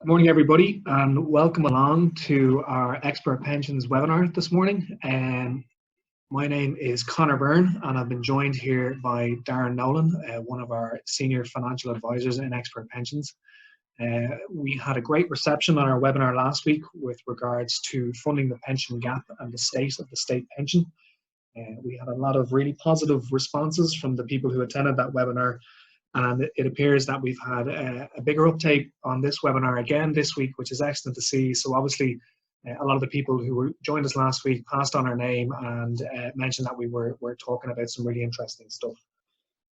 Good morning, everybody, and welcome along to our Expert Pensions webinar this morning. My name is Conor Byrne, and I've been joined here by Darren Nolan, one of our senior financial advisors in Expert Pensions. We had a great reception on our webinar last week with regards to funding the pension gap and the state of the state pension. We had a lot of really positive responses from the people who attended that webinar. And it appears that we've had a bigger uptake on this webinar again this week, which is excellent to see. So obviously, a lot of the people who joined us last week passed on our name and mentioned that we were talking about some really interesting stuff.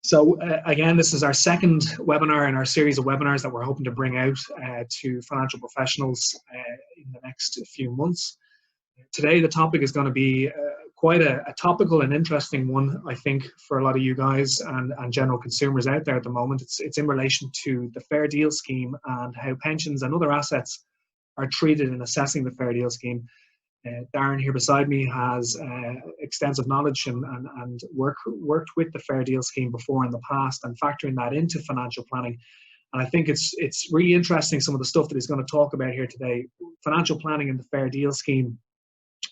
So again, this is our second webinar in our series of webinars that we're hoping to bring out to financial professionals in the next few months. Today, the topic is going to be quite a topical and interesting one, I think, for a lot of you guys and general consumers out there at the moment. It's in relation to the Fair Deal Scheme and how pensions and other assets are treated in assessing the Fair Deal Scheme. Darren here beside me has extensive knowledge and worked with the Fair Deal Scheme before in the past and factoring that into financial planning. And I think it's really interesting, some of the stuff that he's going to talk about here today. Financial planning and the Fair Deal Scheme,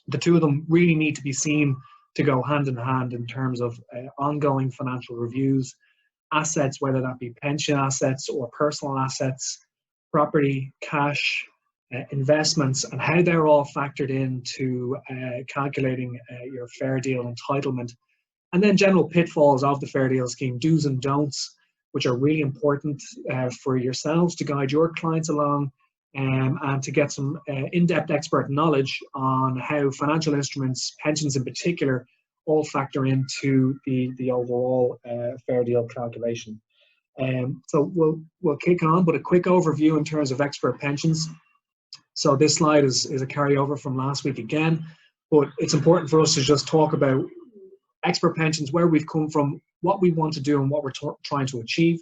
the two of them really need to be seen to go hand in hand in terms of ongoing financial reviews, assets, whether that be pension assets or personal assets, property, cash, investments, and how they're all factored into calculating your fair deal entitlement. And then general pitfalls of the Fair Deal Scheme, do's and don'ts, which are really important for yourselves to guide your clients along. And to get some in-depth expert knowledge on how financial instruments, pensions in particular, all factor into the overall fair deal calculation. So we'll kick on, but a quick overview in terms of expert pensions. So this slide is a carryover from last week again, but it's important for us to just talk about expert pensions, where we've come from, what we want to do, and what we're trying to achieve.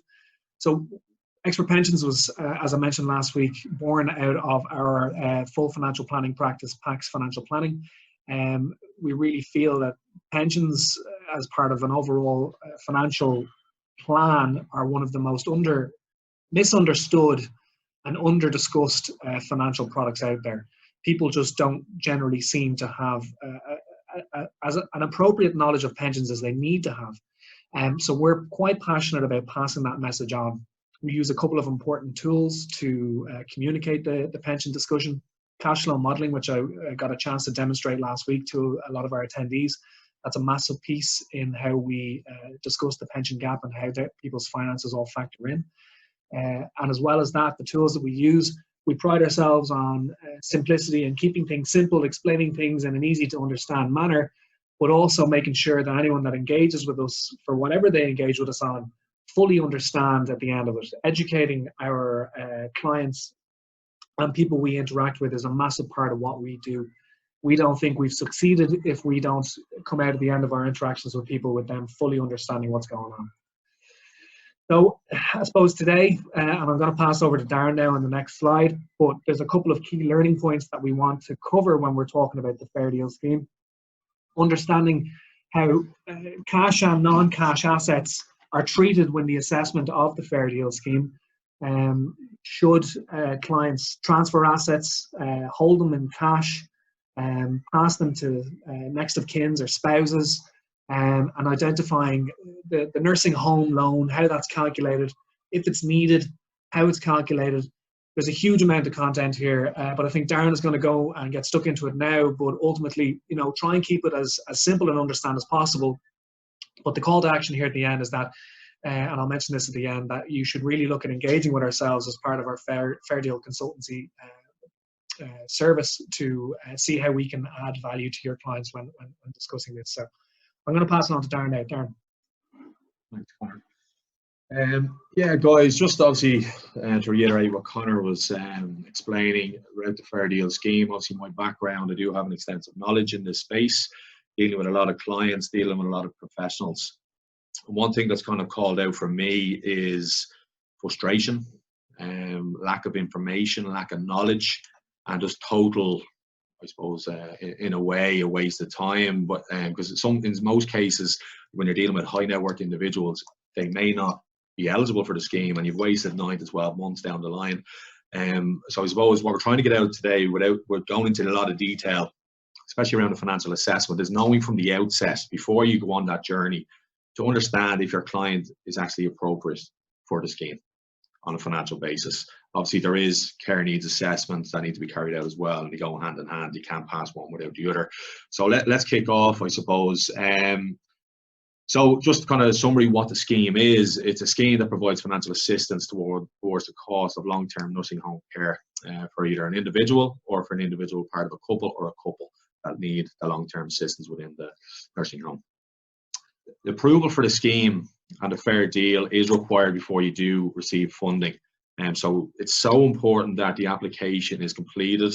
So Expert Pensions was, as I mentioned last week, born out of our full financial planning practice, PAX Financial Planning. We really feel that pensions as part of an overall financial plan are one of the most misunderstood and under-discussed financial products out there. People just don't generally seem to have an appropriate knowledge of pensions as they need to have. So we're quite passionate about passing that message on. We use a couple of important tools to communicate the pension discussion. Cash flow modeling, which I got a chance to demonstrate last week to a lot of our attendees. That's a massive piece in how we discuss the pension gap and how people's finances all factor in. And as well as that, the tools that we use, we pride ourselves on simplicity and keeping things simple, explaining things in an easy to understand manner, but also making sure that anyone that engages with us for whatever they engage with us on fully understand at the end of it. Educating our clients and people we interact with is a massive part of what we do. We don't think we've succeeded if we don't come out at the end of our interactions with people with them fully understanding what's going on. So I suppose today, and I'm going to pass over to Darren now on the next slide, but there's a couple of key learning points that we want to cover when we're talking about the Fair Deal Scheme. Understanding how cash and non-cash assets are treated when the assessment of the Fair Deal Scheme. Should clients transfer assets, hold them in cash, pass them to next of kins or spouses, and identifying the nursing home loan, how that's calculated, if it's needed, how it's calculated. There's a huge amount of content here, but I think Darren is going to go and get stuck into it now, but ultimately, try and keep it as simple and understand as possible. But the call to action here at the end is that, and I'll mention this at the end, that you should really look at engaging with ourselves as part of our Fair Deal consultancy service to see how we can add value to your clients when discussing this. So I'm going to pass it on to Darren now. Darren. Thanks, Conor. Yeah, guys, just obviously to reiterate what Conor was explaining about the Fair Deal Scheme. Obviously, my background, I do have an extensive knowledge in this space, dealing with a lot of clients, dealing with a lot of professionals. And one thing that's kind of called out for me is frustration, lack of information, lack of knowledge, and just total, I suppose, in a way, a waste of time. But because in most cases, when you're dealing with high net worth individuals, they may not be eligible for the scheme, and you've wasted 9 to 12 months down the line. So I suppose what we're trying to get out today, without we're going into a lot of detail, especially around the financial assessment, is knowing from the outset, before you go on that journey, to understand if your client is actually appropriate for the scheme on a financial basis. Obviously, there is care needs assessments that need to be carried out as well, and they go hand in hand. You can't pass one without the other. So let's kick off, I suppose. So just kind of summary what the scheme is. It's a scheme that provides financial assistance towards the cost of long-term nursing home care for either an individual or for an individual part of a couple, or a couple that need the long-term assistance within the nursing home. The approval for the scheme and a fair deal is required before you do receive funding. So it's so important that the application is completed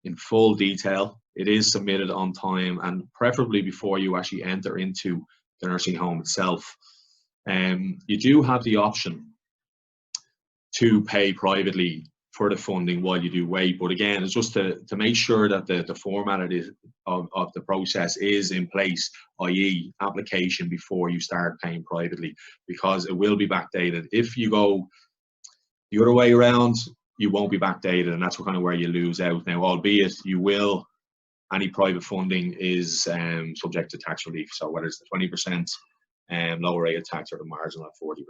in full detail. It is submitted on time, and preferably before you actually enter into the nursing home itself. You do have the option to pay privately for the funding while you do wait, but again, it's just to make sure that the format of the process is in place, i.e. application before you start paying privately, because it will be backdated. If you go the other way around, you won't be backdated, and that's kind of where you lose out. Now, albeit you will, any private funding is subject to tax relief. So whether it's the 20% lower rate of tax or the marginal at 40%.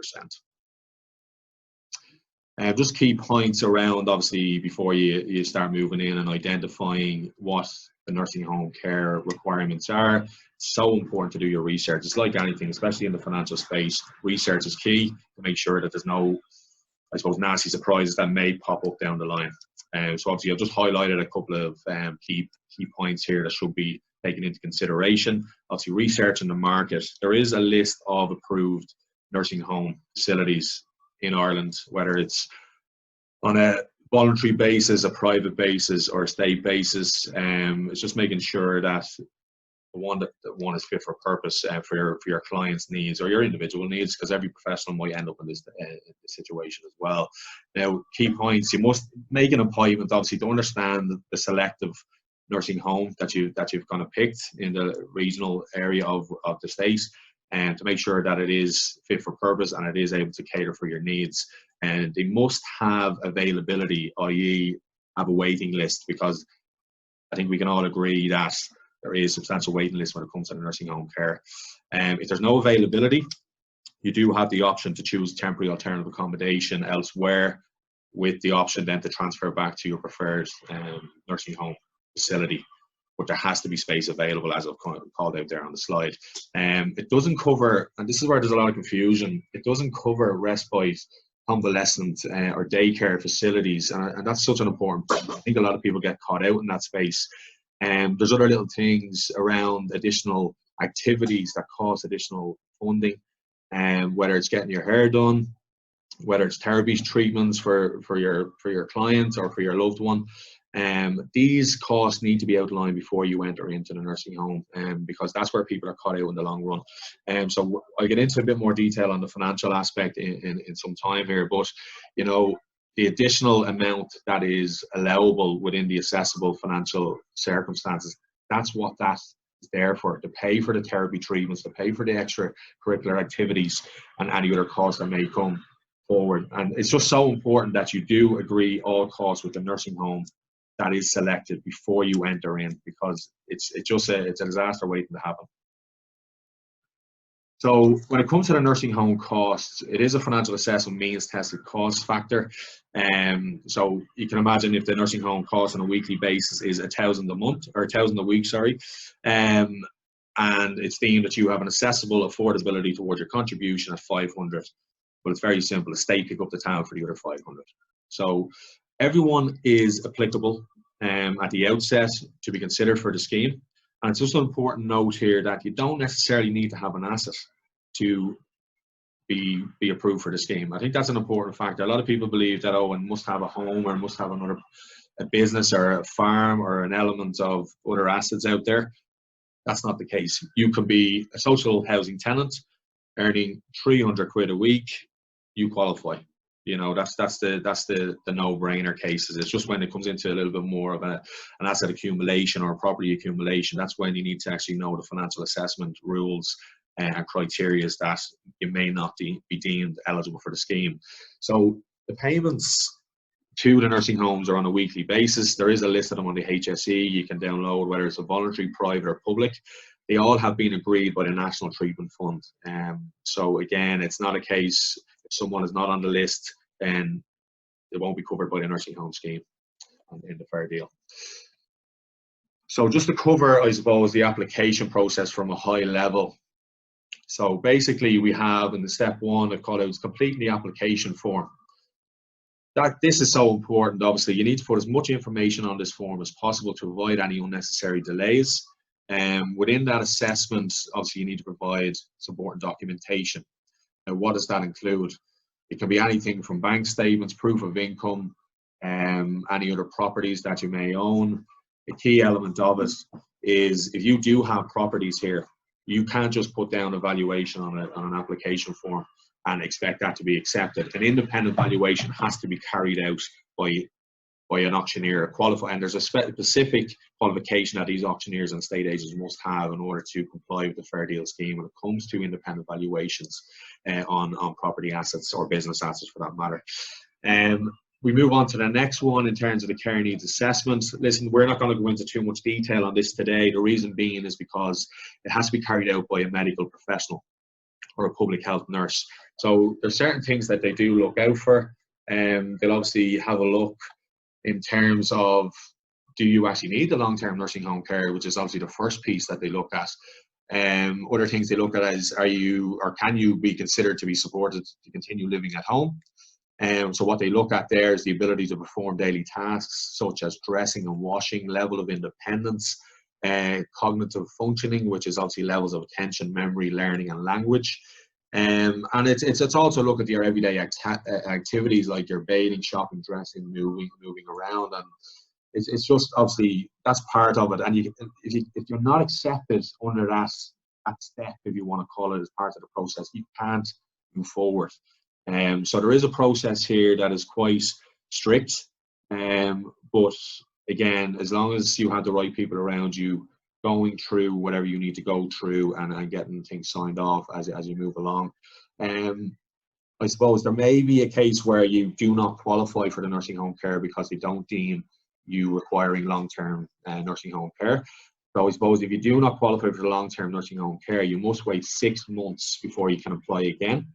Just key points around, obviously, before you start moving in and identifying what the nursing home care requirements are. It's so important to do your research. It's like anything, especially in the financial space. Research is key to make sure that there's no, I suppose, nasty surprises that may pop up down the line. So obviously I've just highlighted a couple of key points here that should be taken into consideration. Obviously, research in the market. There is a list of approved nursing home facilities in Ireland, whether it's on a voluntary basis, a private basis, or a state basis. It's just making sure that the one is fit for purpose for your client's needs or your individual needs, because every professional might end up in this situation as well. Now, key points: you must make an appointment, obviously, to understand the selective nursing home that you've kind of picked in the regional area of the state, and to make sure that it is fit for purpose and it is able to cater for your needs. And they must have availability, i.e. have a waiting list, because I think we can all agree that there is substantial waiting list when it comes to the nursing home care. If there's no availability, you do have the option to choose temporary alternative accommodation elsewhere, with the option then to transfer back to your preferred nursing home facility. But there has to be space available, as I've called out there on the slide. It doesn't cover, and this is where there's a lot of confusion, it doesn't cover respite, convalescent or daycare facilities, and that's such an important point. I think a lot of people get caught out in that space. There's other little things around additional activities that cost additional funding, whether it's getting your hair done, whether it's therapies, treatments for your client or for your loved one. These costs need to be outlined before you enter into the nursing home, because that's where people are caught out in the long run. So I'll get into a bit more detail on the financial aspect in some time here, but you know, the additional amount that is allowable within the accessible financial circumstances, that's what that is there for, to pay for the therapy treatments, to pay for the extracurricular activities and any other costs that may come forward. And it's just so important that you do agree all costs with the nursing home that is selected before you enter in, because it's a disaster waiting to happen. So when it comes to the nursing home costs, it is a financial assessment means tested cost factor. So you can imagine if the nursing home cost on a weekly basis is $1,000 a month, or $1,000 a week, sorry, and it's deemed that you have an accessible affordability towards your contribution at $500. But it's very simple. The state pick up the tab for the other $500. So everyone is applicable at the outset to be considered for the scheme. And it's just an important note here that you don't necessarily need to have an asset to be approved for the scheme. I think that's an important factor. A lot of people believe that, oh, one must have a home or must have a business or a farm or an element of other assets out there. That's not the case. You can be a social housing tenant earning 300 quid a week. You qualify. You know, that's the no-brainer cases. It's just when it comes into a little bit more of an asset accumulation or a property accumulation, that's when you need to actually know the financial assessment rules and criteria that you may not be deemed eligible for the scheme. So the payments to the nursing homes are on a weekly basis. There is a list of them on the HSE you can download, whether it's a voluntary, private or public. They all have been agreed by the National Treatment Fund. So again, it's not a case if someone is not on the list, then it won't be covered by the nursing home scheme in the fair deal. So just to cover, I suppose, the application process from a high level. So basically we have in the step one, I've called out completing the application form. This is so important. Obviously, you need to put as much information on this form as possible to avoid any unnecessary delays. Within that assessment, obviously, you need to provide supporting documentation. Now, what does that include? It can be anything from bank statements, proof of income, any other properties that you may own. A key element of it is if you do have properties here, you can't just put down a valuation on an application form and expect that to be accepted. An independent valuation has to be carried out by an auctioneer, and there's a specific qualification that these auctioneers and estate agents must have in order to comply with the fair deal scheme when it comes to independent valuations on property assets or business assets for that matter. We move on to the next one in terms of the care needs assessment. Listen, we're not going to go into too much detail on this today. The reason being is because it has to be carried out by a medical professional or a public health nurse. So there's certain things that they do look out for. They'll obviously have a look in terms of, do you actually need the long-term nursing home care, which is obviously the first piece that they look at. Other things they look at is, can you be considered to be supported to continue living at home? So what they look at there is the ability to perform daily tasks such as dressing and washing, level of independence, cognitive functioning, which is obviously levels of attention, memory, learning and language. And it's also look at your everyday activities like your bathing, shopping, dressing, moving around, and it's just obviously that's part of it. And if you're not accepted under that step, if you want to call it, as part of the process, you can't move forward. So there is a process here that is quite strict, but again, as long as you have the right people around you, going through whatever you need to go through and getting things signed off as you move along. I suppose there may be a case where you do not qualify for the nursing home care because they don't deem you requiring long-term nursing home care. So I suppose if you do not qualify for the long-term nursing home care, you must wait 6 months before you can apply again.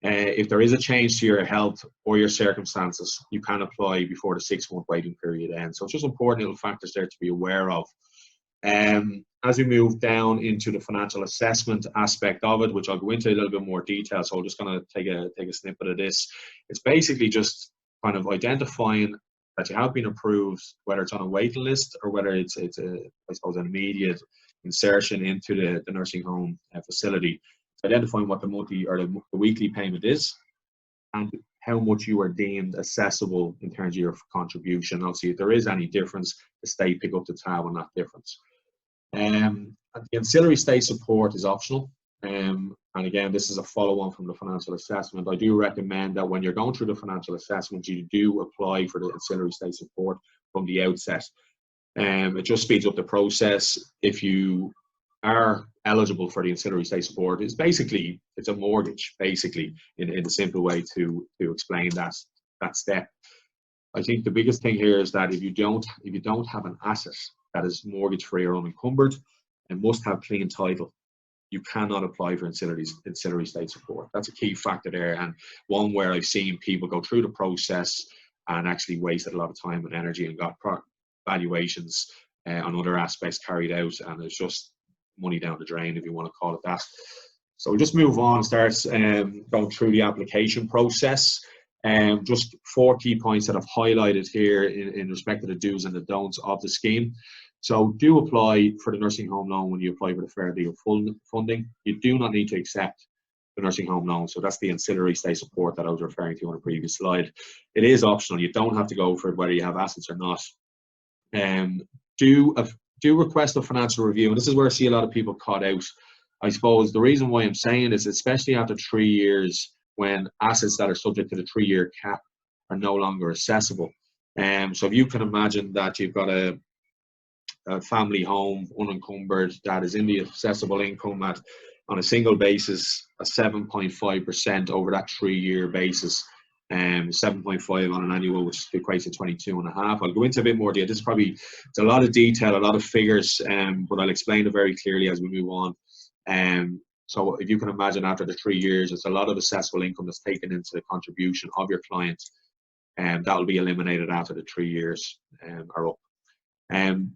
If there is a change to your health or your circumstances, you can apply before the 6-month waiting period ends. So it's just important little factors there to be aware of. As we move down into the financial assessment aspect of it, which I'll go into a little bit more detail, so I'm just going to take a snippet of this. It's basically just kind of identifying that you have been approved, whether it's on a waiting list or whether it's I suppose, an immediate insertion into the nursing home facility. It's identifying what the monthly or the weekly payment is and how much you are deemed accessible in terms of your contribution. Obviously, if there is any difference, the state pick up the tab on that difference. The ancillary state support is optional. And again, this is a follow-on from the financial assessment. I do recommend that when you're going through the financial assessment, you do apply for the ancillary state support from the outset. It just speeds up the process. If you are eligible for the ancillary state support, it's a mortgage, basically, in a simple way to explain that step. I think the biggest thing here is that if you don't have an asset that is mortgage free or unencumbered and must have clean title, you cannot apply for ancillary state support. That's a key factor there, and one where I've seen people go through the process and actually wasted a lot of time and energy and got valuations on other aspects carried out, and it's just money down the drain, if you want to call it that. So we'll just move on and start going through the application process. Just 4 key points that I've highlighted here in respect to the do's and the don'ts of the scheme. So do apply for the nursing home loan when you apply for the fair deal funding. You do not need to accept the nursing home loan. So that's the ancillary state support that I was referring to on a previous slide. It is optional. You don't have to go for it whether you have assets or not. Do request a financial review, and this is where I see a lot of people caught out. I suppose the reason why I'm saying this, especially after 3 years, when assets that are subject to the 3-year cap are no longer accessible. So if you can imagine that you've got a family home unencumbered that is in the accessible income at, on a single basis, a 7.5% over that 3-year basis, 7.5 on an annual, which equates to 22.5. I'll go into a bit more detail. This is probably, it's a lot of detail, a lot of figures, but I'll explain it very clearly as we move on. So if you can imagine, after the 3 years, it's a lot of assessable income that's taken into the contribution of your client, and that will be eliminated after the 3 years are up.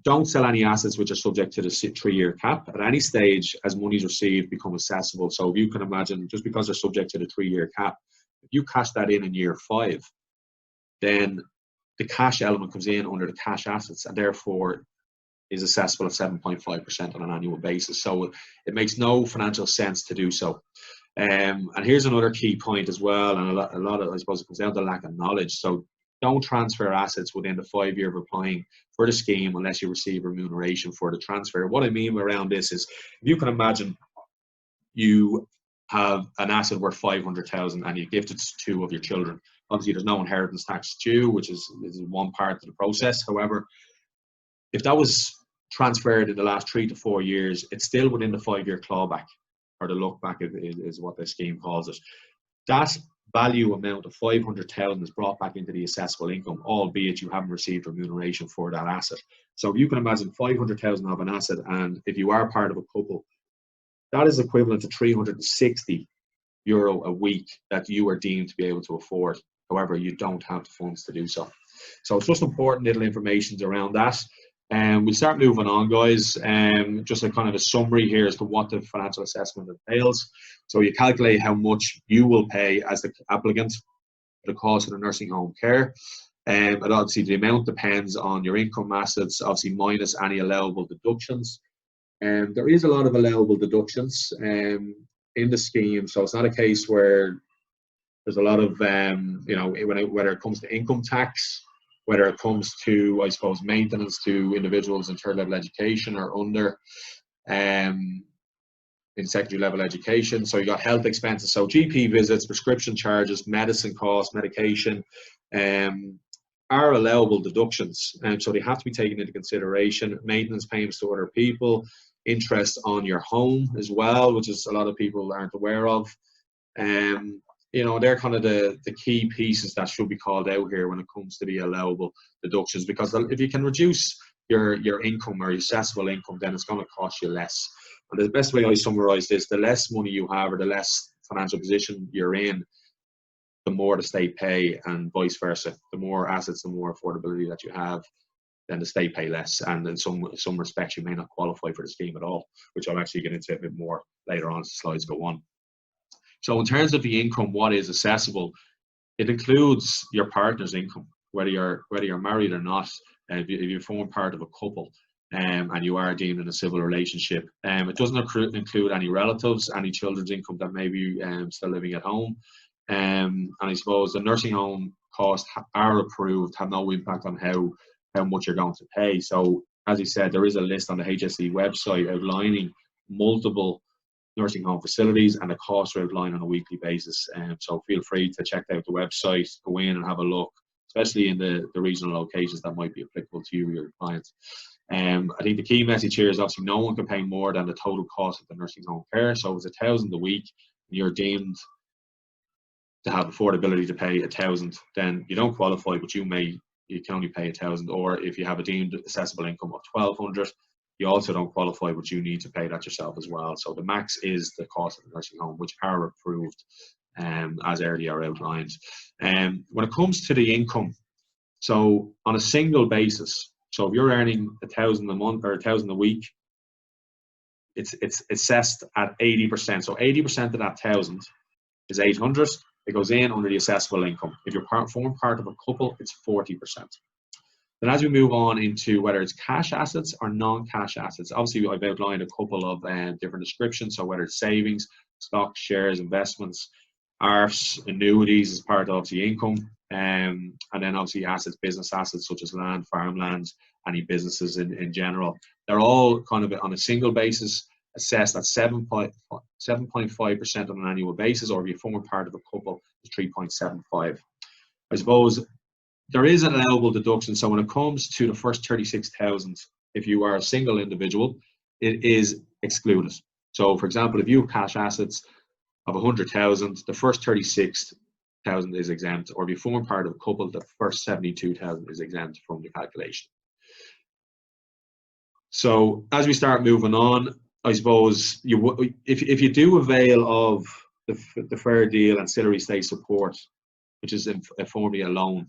Don't sell any assets which are subject to the 3-year cap. At any stage, as monies received become assessable. So if you can imagine, just because they're subject to the 3-year cap, if you cash that in year 5, then the cash element comes in under the cash assets, and therefore is assessable at 7.5% on an annual basis. So it makes no financial sense to do so. And here's another key point as well, and a lot of, I suppose, it comes down to lack of knowledge. So don't transfer assets within the 5 year of applying for the scheme unless you receive remuneration for the transfer. What I mean around this is, if you can imagine you have an asset worth 500,000 and you gift it to 2 of your children. Obviously, there's no inheritance tax due, which is one part of the process. However, if that was transferred in the last 3 to 4 years, it's still within the 5 year clawback, or the look back is what the scheme calls it. That value amount of 500,000 is brought back into the assessable income, albeit you haven't received remuneration for that asset. So you can imagine 500,000 of an asset, and if you are part of a couple, that is equivalent to €360 a week that you are deemed to be able to afford. However, you don't have the funds to do so. So it's just important little information around that. And we'll start moving on, guys. Just a kind of a summary here as to what the financial assessment entails. So you calculate how much you will pay as the applicant for the cost of the nursing home care. And obviously the amount depends on your income, assets, obviously minus any allowable deductions. There is a lot of allowable deductions in the scheme, so it's not a case where there's a lot of, whether it comes to income tax, whether it comes to, I suppose, maintenance to individuals in third level education or under in secondary level education. So you got health expenses, so GP visits, prescription charges, medicine costs, medication, are allowable deductions, and so they have to be taken into consideration. Maintenance payments to other people, interest on your home as well, which is a lot of people aren't aware of. They're kind of the key pieces that should be called out here when it comes to the allowable deductions, because if you can reduce your income or your assessable income, then it's going to cost you less. And the best way I summarize this, the less money you have or the less financial position you're in, the more the state pay, and vice versa. The more assets, the more affordability that you have, then the state pay less. And in some respects, you may not qualify for the scheme at all, which I'll actually get into a bit more later on as the slides go on. So in terms of the income, what is assessable? It includes your partner's income, whether you're married or not. If you form part of a couple, and you are deemed in a civil relationship. It doesn't include any relatives, any children's income that may be still living at home. And I suppose the nursing home costs are approved, have no impact on how much you're going to pay. So as I said, there is a list on the HSE website outlining multiple nursing home facilities, and the costs are outlined on a weekly basis. So feel free to check out the website, go in and have a look, especially in the regional locations that might be applicable to you or your clients. I think the key message here is obviously no one can pay more than the total cost of the nursing home care. So if it's $1,000 a week and you're deemed to have affordability to pay $1,000, then you don't qualify, but you can only pay $1,000. Or if you have a deemed assessable income of $1,200, you also don't qualify, but you need to pay that yourself as well. So the max is the cost of the nursing home, which are approved as earlier outlined. When it comes to the income, so on a single basis, so if you're earning $1,000 a month or $1,000 a week, it's assessed at 80%. So 80% of that 1,000 is 800. It goes in under the assessable income. If you're form part of a couple, it's 40%. Then as we move on into whether it's cash assets or non-cash assets, obviously I've outlined a couple of different descriptions. So whether it's savings, stocks, shares, investments, ARFs, annuities as part of the income, and then obviously assets, business assets such as land, farmlands, any businesses in general. They're all kind of on a single basis assessed at 7.5% on an annual basis, or if you form part of a couple, it's 3.75. I suppose there is an allowable deduction. So when it comes to the first 36,000, if you are a single individual, it is excluded. So for example, if you have cash assets of 100,000, the first 36 is exempt, or if you form part of a couple, the first 72,000 is exempt from the calculation. So as we start moving on, I suppose if you do avail of the fair deal ancillary state support, which is informally a loan,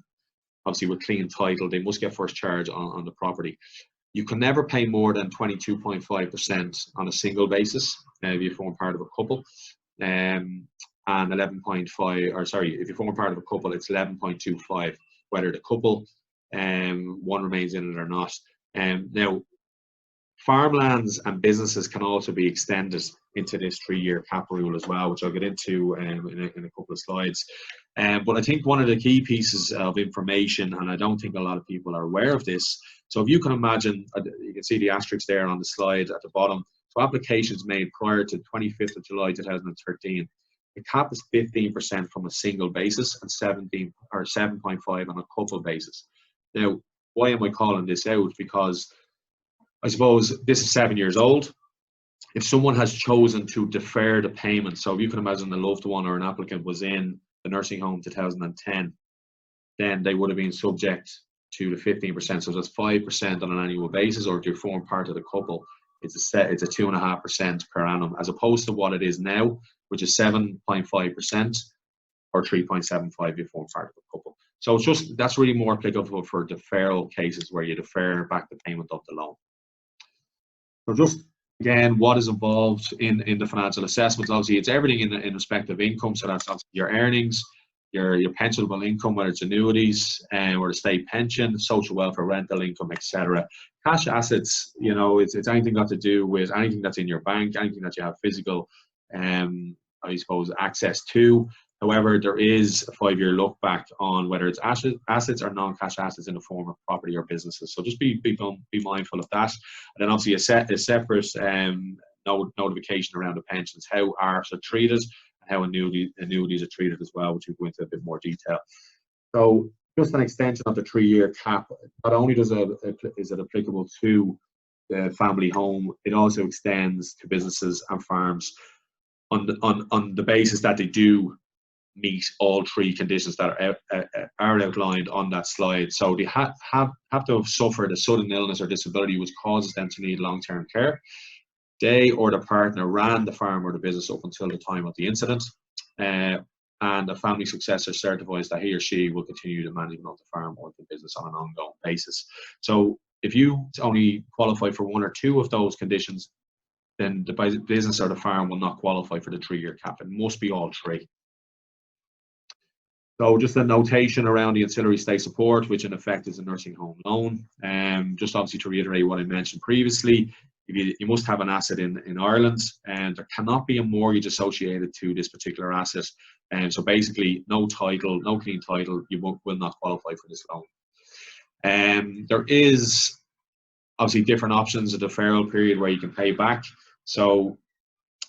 obviously with clean title, they must get first charge on the property. You can never pay more than 22.5% on a single basis if you form part of a couple, and 11.5, or sorry, if you form part of a couple, it's 11.25, whether the couple one remains in it or not. Now, farmlands and businesses can also be extended into this 3-year cap rule as well, which I'll get into in a couple of slides. But I think one of the key pieces of information, and I don't think a lot of people are aware of this, so if you can imagine, you can see the asterisk there on the slide at the bottom, so applications made prior to 25th of July 2013, the cap is 15% from a single basis and 7.5 on a couple basis. Now, why am I calling this out? Because I suppose this is 7 years old. If someone has chosen to defer the payment, so if you can imagine a loved one or an applicant was in the nursing home 2010, then they would have been subject to the 15%. So that's 5% on an annual basis, or if you form part of the couple, it's a 2.5% per annum, as opposed to what it is now, which is 7.5% or 3.75 if you form part of a couple. So it's just, that's really more applicable for deferral cases where you defer back the payment of the loan. So just again, what is involved in the financial assessments? Obviously, it's everything in respect of income. So that's obviously your earnings, your pensionable income, whether it's annuities or the state pension, social welfare, rental income, etc. Cash assets, you know, it's anything got to do with anything that's in your bank, anything that you have physical, I suppose, access to. However, there is a 5-year look back on whether it's assets or non-cash assets in the form of property or businesses. So just be mindful of that. And then obviously a separate notification around the pensions, how ARFs are treated, and how annuities are treated as well, which we'll go into a bit more detail. So just an extension of the 3-year cap. Not only is it applicable to the family home, it also extends to businesses and farms on the basis that they do meet all 3 conditions that are outlined on that slide. So they have to have suffered a sudden illness or disability which causes them to need long-term care. They or the partner ran the farm or the business up until the time of the incident, and a family successor certifies that he or she will continue the management of the farm or the business on an ongoing basis. So if you only qualify for 1 or 2 of those conditions, then the business or the farm will not qualify for the 3-year cap. It must be all 3. So just a notation around the ancillary state support, which in effect is a nursing home loan. Just obviously to reiterate what I mentioned previously, you must have an asset in Ireland, and there cannot be a mortgage associated to this particular asset. And so basically no title, no clean title, you will not qualify for this loan. There is obviously different options, a deferral period where you can pay back. So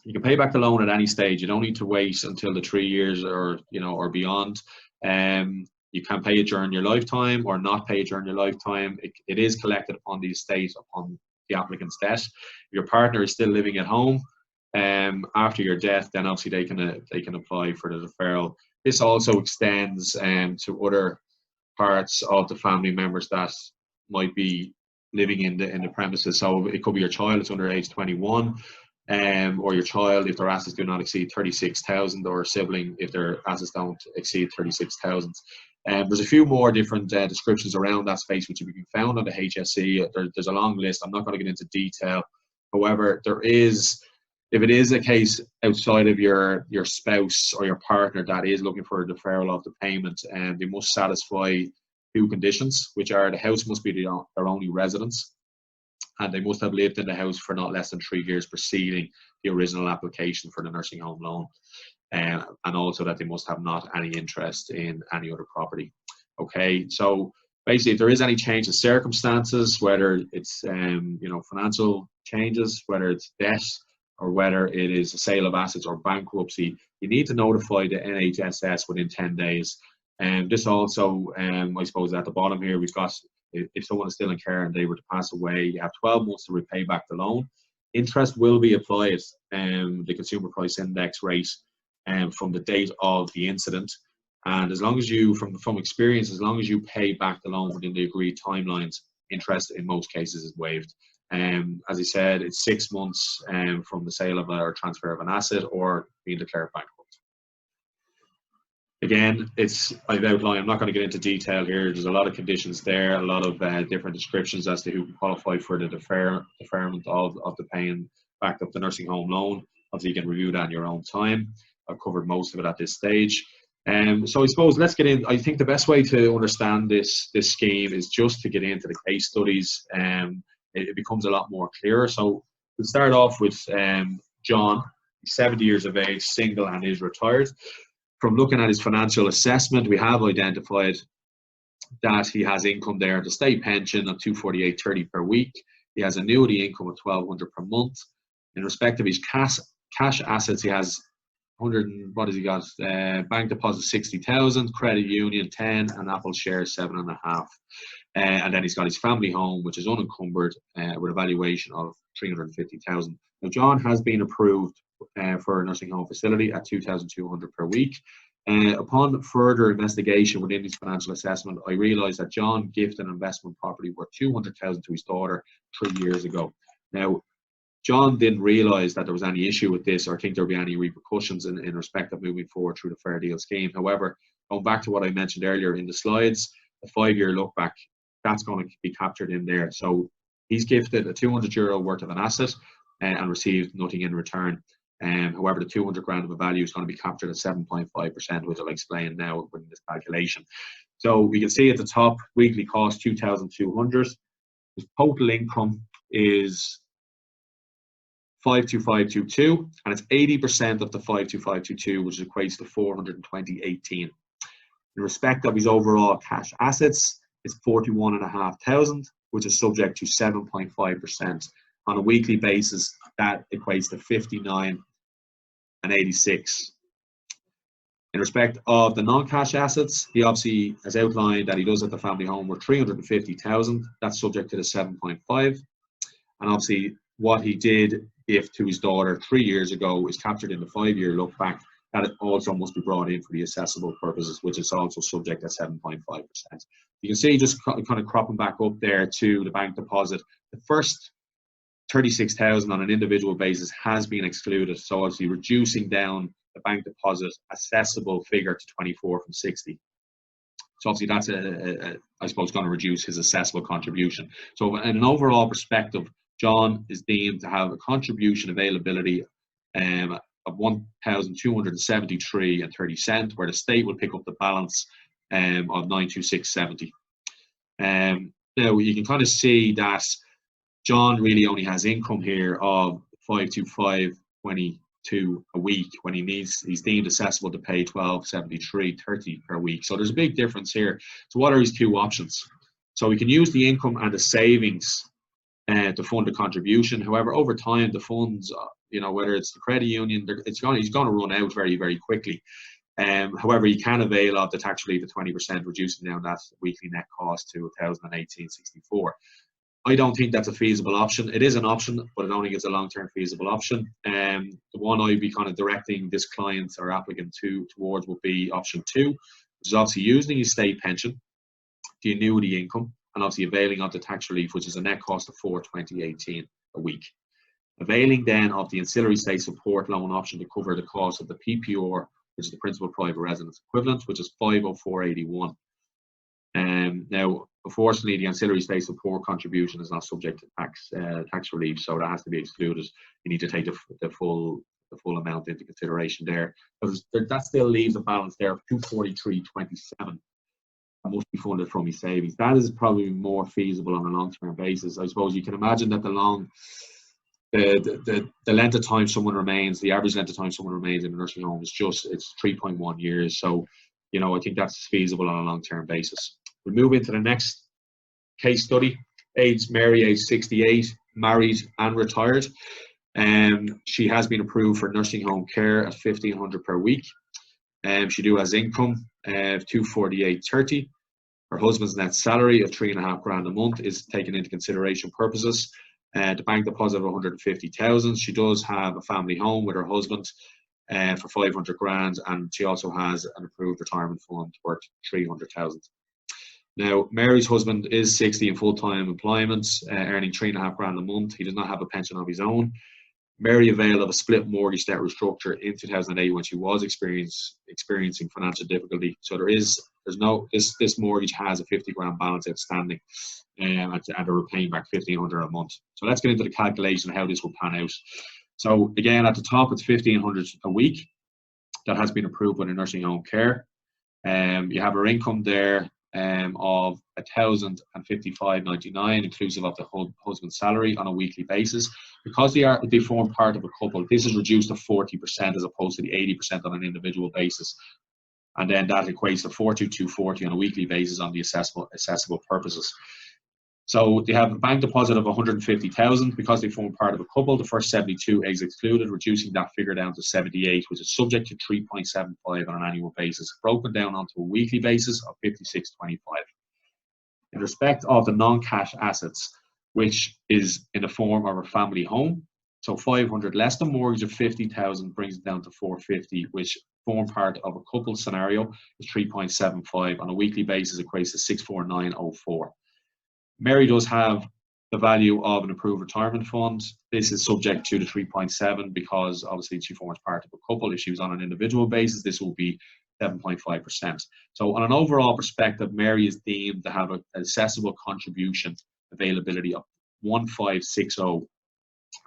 you can pay back the loan at any stage. You don't need to wait until the 3 years or beyond. You can pay it during your lifetime or not pay it during your lifetime. It is collected upon the estate upon the applicant's death. If your partner is still living at home after your death, then obviously they can apply for the deferral. This also extends to other parts of the family members that might be living in the premises. So it could be your child that's under age 21. Or your child if their assets do not exceed 36,000, or a sibling if their assets don't exceed 36,000. There's a few more different descriptions around that space which you can found on the HSE. There's a long list. I'm not going to get into detail. However, if it is a case outside of your spouse or your partner that is looking for a deferral of the payment, they must satisfy 2 conditions, which are the house must be their only residence, and they must have lived in the house for not less than 3 years preceding the original application for the nursing home loan, and also that they must have not any interest in any other property. Okay, so basically if there is any change in circumstances, whether it's financial changes, whether it's debt, or whether it is a sale of assets or bankruptcy, you need to notify the NHSS within 10 days. And this also, I suppose at the bottom here, we've got, if someone is still in care and they were to pass away, you have 12 months to repay back the loan. Interest will be applied, the consumer price index rate, from the date of the incident, And as long as you, from experience, as long as you pay back the loan within the agreed timelines, interest in most cases is waived. As I said, it's 6 months from the sale of or transfer of an asset or being declared bankrupt. Again, I've outlined, I'm not going to get into detail here. There's a lot of conditions there, a lot of different descriptions as to who can qualify for the deferment of the paying back of the nursing home loan. Obviously, you can review that in your own time. I've covered most of it at this stage. So I suppose let's get in. I think the best way to understand this scheme is just to get into the case studies. It becomes a lot more clearer. So we'll start off with John. He's 70 years of age, single, and is retired. From looking at his financial assessment, we have identified that he has income there, the state pension of $248.30 per week. He has annuity income of $1,200 per month. In respect of his cash assets, he has what has he got? Bank deposit 60,000, credit union 10, and Apple shares 7.5. And then he's got his family home, which is unencumbered, with a valuation of 350,000. Now, John has been approved for a nursing home facility at 2,200 per week. Upon further investigation within his financial assessment, I realised that John gifted an investment property worth 200,000 to his daughter 3 years ago. Now, John didn't realise that there was any issue with this or think there would be any repercussions in respect of moving forward through the Fair Deal scheme. However, going back to what I mentioned earlier in the slides, the 5-year look back, that's going to be captured in there. So he's gifted a €200 worth of an asset and received nothing in return. However, the 200 grand of a value is going to be captured at 7.5%, which I'll explain now in this calculation. So we can see at the top, weekly cost 2,200. His total income is 52522, and it's 80% of the 52522, which equates to 420.18. In respect of his overall cash assets, it's 41,500, which is subject to 7.5%. On a weekly basis, that equates to 59.86. In respect of the non-cash assets, he obviously has outlined that he does at the family home with 350,000. That's subject to the 7.5. And obviously, what he did give to his daughter 3 years ago is captured in the 5-year look back. That also must be brought in for the assessable purposes, which is also subject at 7.5%. You can see just kind of cropping back up there to the bank deposit. The first 36,000 on an individual basis has been excluded, so obviously reducing down the bank deposit assessable figure to 24 from 60. So obviously that's I suppose going to reduce his assessable contribution. So in an overall perspective, John is deemed to have a contribution availability of 1,273.30, where the state will pick up the balance of 926.70. Now you can kind of see that John really only has income here of 525.22 a week when he's deemed accessible to pay 1273.30 per week. So there's a big difference here. So what are his two options? So we can use the income and the savings to fund the contribution. However, over time, the funds, whether it's the credit union, he's going to run out very, very quickly. However, you can avail of the tax relief of 20%, reducing down that weekly net cost to 1,018.64. I don't think that's a feasible option. It is an option, but it only gets a long-term feasible option. The one I'd be kind of directing this client or applicant towards would be option 2, which is obviously using his state pension, the annuity income, and obviously availing of the tax relief, which is a net cost of $420.18 a week. Availing then of the ancillary state support loan option to cover the cost of the PPR, which is the principal private residence equivalent, which is $504.81. Now, unfortunately, the ancillary state support contribution is not subject to tax relief, so that has to be excluded. You need to take the full amount into consideration there. That still leaves a balance there of $243.27. Must be funded from his savings. That is probably more feasible on a long-term basis. I suppose you can imagine that the length of time someone remains, the average length of time someone remains in a nursing home is it's 3.1 years. So, I think that's feasible on a long-term basis. We'll move into the next case study. Mary, age 68, married and retired. She has been approved for nursing home care at $1,500 per week. She has income of $248.30. Her husband's net salary of $3.5 grand a month is taken into consideration purposes. The bank deposit of $150,000. She does have a family home with her husband. for 500 grand, and she also has an approved retirement fund worth 300,000. Now, Mary's husband is 60 in full-time employment, earning 3.5 grand a month. He does not have a pension of his own. Mary availed of a split mortgage debt restructure in 2008 when she was experiencing financial difficulty. So this mortgage has a 50 grand balance outstanding, and they're repaying back 1,500 a month. So let's get into the calculation of how this will pan out. So again, at the top, it's 1,500 a week. That has been approved by the nursing home care. You have her income there of $1,055.99, inclusive of the husband's salary on a weekly basis. Because they form part of a couple, this is reduced to 40% as opposed to the 80% on an individual basis. And then that equates to 42,240 on a weekly basis on the assessable purposes. So they have a bank deposit of 150,000 because they form part of a couple. The first 72 eggs excluded, reducing that figure down to 78, which is subject to 3.75 on an annual basis, broken down onto a weekly basis of 56.25. In respect of the non-cash assets, which is in the form of a family home, so 500 less than mortgage of 50,000 brings it down to 450, which form part of a couple scenario is 3.75 on a weekly basis, equates to 64904. Mary does have the value of an approved retirement fund. This is subject to the 3.7 because obviously she forms part of a couple. If she was on an individual basis, this will be 7.5%. So on an overall perspective, Mary is deemed to have an accessible contribution availability of 1,560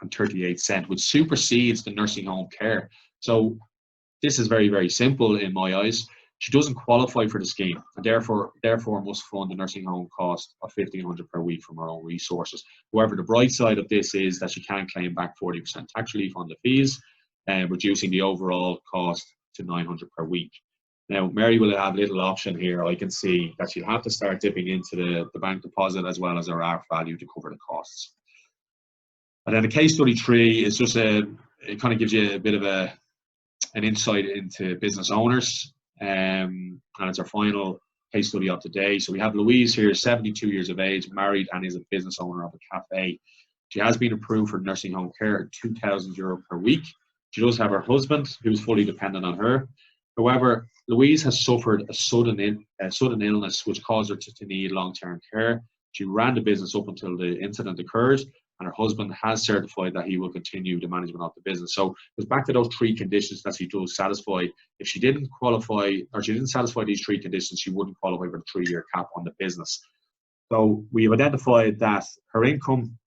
and 38 cents, which supersedes the nursing home care. So this is very, very simple in my eyes. She doesn't qualify for the scheme, and therefore must fund the nursing home cost of 1,500 per week from her own resources. However, the bright side of this is that she can claim back 40% tax relief on the fees, reducing the overall cost to 900 per week. Now, Mary will have little option here. I can see that she'll have to start dipping into the bank deposit as well as her ARF value to cover the costs. And then the case study 3 is just it kind of gives you a bit of an insight into business owners. And it's our final case study of today. So we have Louise here, 72 years of age, married, and is a business owner of a cafe. She has been approved for nursing home care at €2,000 per week. She does have her husband, who is fully dependent on her. However, Louise has suffered a sudden illness which caused her to need long-term care. She ran the business up until the incident occurred, and her husband has certified that he will continue the management of the business. So it goes back to those 3 conditions that she does satisfy. If she didn't qualify, or she didn't satisfy these 3 conditions, she wouldn't qualify for the 3-year cap on the business. So we have identified that her income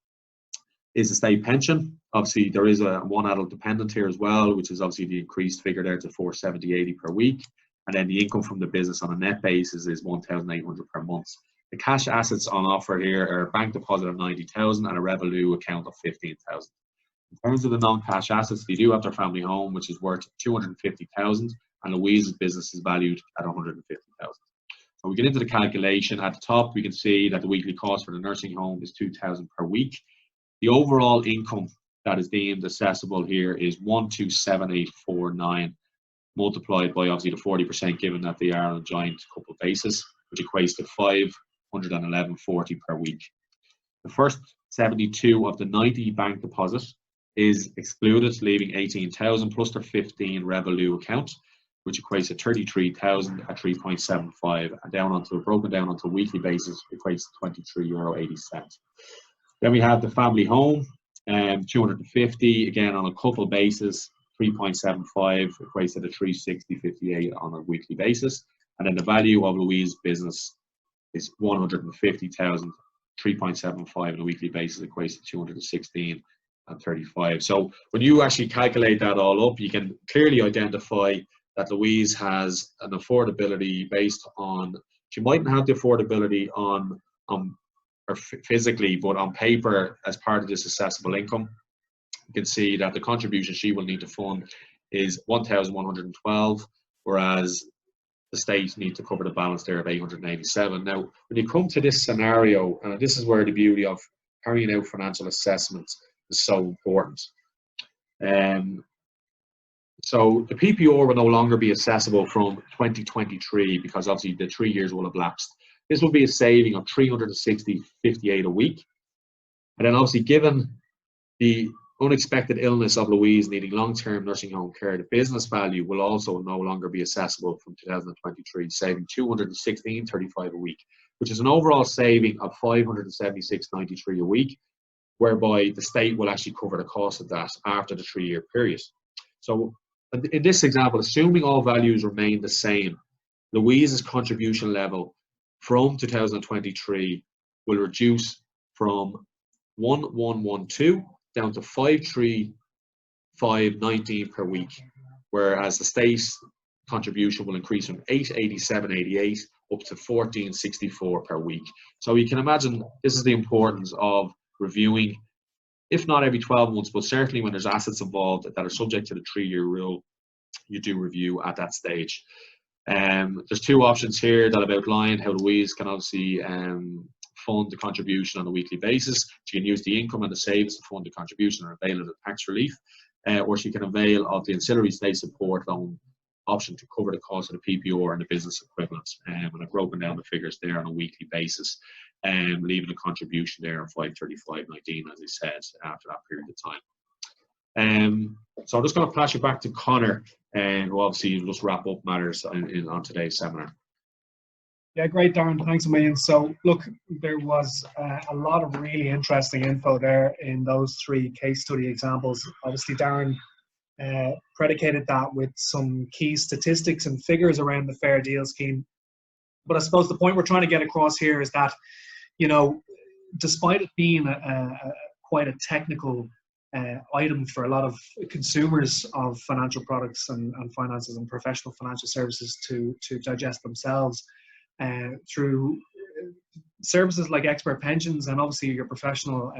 is a state pension. Obviously, there is a 1 adult dependent here as well, which is obviously the increased figure there to 470.80 per week. And then the income from the business on a net basis is 1,800 per month. The cash assets on offer here are a bank deposit of 90,000 and a Revolut account of 15,000. In terms of the non-cash assets, they do have their family home, which is worth 250,000, and Louise's business is valued at 150,000. So we get into the calculation. At the top, we can see that the weekly cost for the nursing home is 2,000 per week. The overall income that is deemed accessible here is 127,849, multiplied by obviously the 40%, given that they are on a joint couple basis, which equates to 511.40 per week. The first 72 of the 90 bank deposit is excluded, leaving 18,000 plus their 15 Revolut account, which equates to 33,000 at 3.75, and broken down onto a weekly basis, equates to €23.80. Then we have the family home, 250, again on a couple basis, 3.75 equates to the 360.58 on a weekly basis. And then the value of Louise's business is 150,000, 3.75 on a weekly basis equates to 216.35. So when you actually calculate that all up, you can clearly identify that Louise has an affordability based on, she mightn't have the affordability on or physically, but on paper, as part of this accessible income, you can see that the contribution she will need to fund is 1,112, whereas the state need to cover the balance there of 887. Now, when you come to this scenario, and this is where the beauty of carrying out financial assessments is so important. So the PPR will no longer be accessible from 2023 because obviously the 3 years will have lapsed. This will be a saving of 360.58 a week. And then obviously given the unexpected illness of Louise needing long-term nursing home care, the business value will also no longer be accessible from 2023, saving $216.35 a week, which is an overall saving of $576.93 a week, whereby the state will actually cover the cost of that after the 3-year period. So in this example, assuming all values remain the same, Louise's contribution level from 2023 will reduce from 1112 down to 535.19 per week, whereas the state's contribution will increase from 887.88 up to 1464 per week. So you can imagine this is the importance of reviewing, if not every 12 months, but certainly when there's assets involved that are subject to the 3-year rule, you do review at that stage. There's 2 options here that I've outlined how Louise can obviously fund the contribution on a weekly basis. She can use the income and the savings to fund the contribution or avail of the tax relief, or she can avail of the ancillary state support loan option to cover the cost of the PPO and the business equivalents. And I've broken down the figures there on a weekly basis, leaving a contribution there of $535.19, as I said, after that period of time. So I'm just going to pass you back to Conor, who obviously will just wrap up matters on today's seminar. Yeah, great, Darren. Thanks a million. So, look, there was a lot of really interesting info there in those 3 case study examples. Obviously, Darren predicated that with some key statistics and figures around the Fair Deal scheme. But I suppose the point we're trying to get across here is that, you know, despite it being quite a technical item for a lot of consumers of financial products and finances and professional financial services to digest themselves, through services like expert pensions and obviously your professional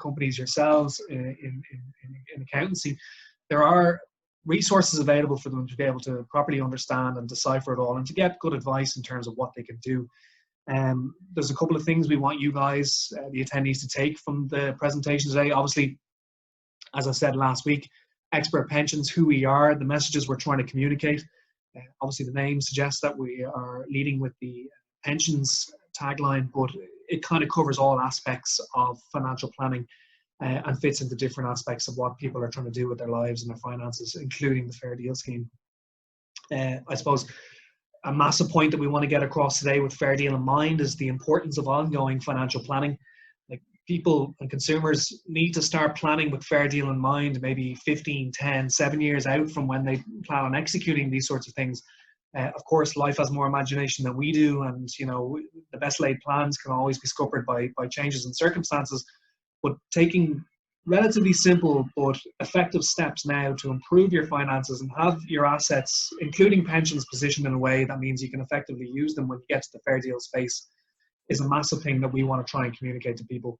companies yourselves in accountancy, there are resources available for them to be able to properly understand and decipher it all and to get good advice in terms of what they can do. There's a couple of things we want you guys, the attendees, to take from the presentation today. Obviously, as I said last week, expert pensions, who we are, the messages we're trying to communicate. Obviously, the name suggests that we are leading with the pensions tagline, but it kind of covers all aspects of financial planning and fits into different aspects of what people are trying to do with their lives and their finances, including the Fair Deal scheme. I suppose a massive point that we want to get across today with Fair Deal in mind is the importance of ongoing financial planning. Like, people and consumers need to start planning with Fair Deal in mind, maybe 15, 10, 7 years out from when they plan on executing these sorts of things. Of course, life has more imagination than we do, and you know, the best laid plans can always be scuppered by changes in circumstances. But taking relatively simple but effective steps now to improve your finances and have your assets, including pensions, positioned in a way that means you can effectively use them when you get to the Fair Deal space is a massive thing that we want to try and communicate to people.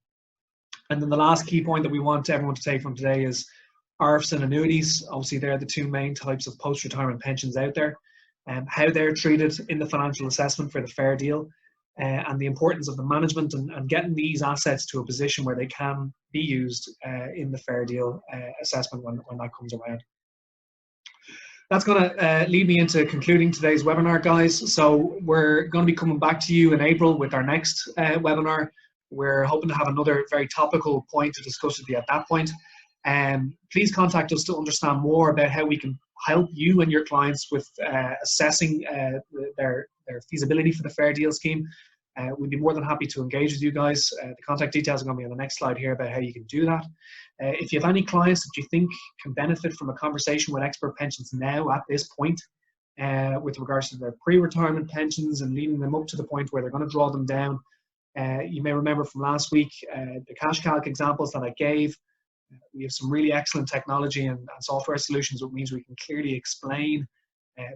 And then the last key point that we want everyone to take from today is ARFs and annuities. Obviously, they're the 2 main types of post-retirement pensions out there, and how they're treated in the financial assessment for the Fair Deal, and the importance of the management and getting these assets to a position where they can be used in the Fair Deal assessment when that comes around. That's going to lead me into concluding today's webinar, guys. So we're going to be coming back to you in April with our next webinar. We're hoping to have another very topical point to discuss with you at that point. Please contact us to understand more about how we can help you and your clients with assessing their feasibility for the Fair Deal scheme. We'd be more than happy to engage with you guys. The contact details are going to be on the next slide here about how you can do that. If you have any clients that you think can benefit from a conversation with expert pensions now at this point, with regards to their pre-retirement pensions and leading them up to the point where they're going to draw them down, you may remember from last week the cash calc examples that I gave. We have some really excellent technology and software solutions, which means we can clearly explain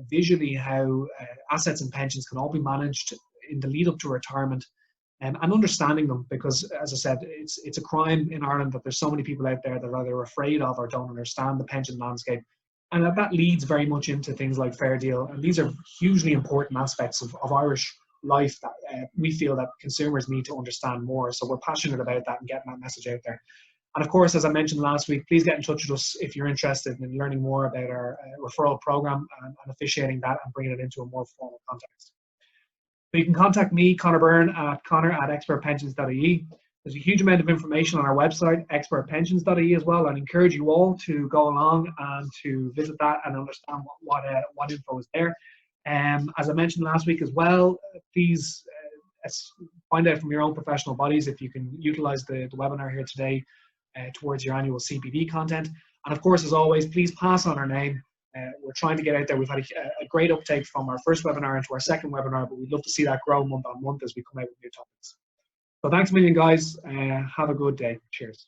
visually how assets and pensions can all be managed in the lead up to retirement, and understanding them, because as I said, it's a crime in Ireland that there's so many people out there that are either afraid of or don't understand the pension landscape, and that leads very much into things like Fair Deal. And these are hugely important aspects of Irish life that we feel that consumers need to understand more. So we're passionate about that and getting that message out there. And of course, as I mentioned last week, please get in touch with us if you're interested in learning more about our referral program and officiating that and bringing it into a more formal context. So you can contact me, Conor Byrne, at conor@expertpensions.ie. There's a huge amount of information on our website, expertpensions.ie as well. I'd encourage you all to go along and to visit that and understand what info is there. As I mentioned last week as well, please find out from your own professional bodies if you can utilize the webinar here today towards your annual CPD content. And of course, as always, please pass on our name. We're trying to get out there. We've had a great uptake from our first webinar into our second webinar, but we'd love to see that grow month on month as we come out with new topics. So thanks a million, guys. Have a good day. Cheers.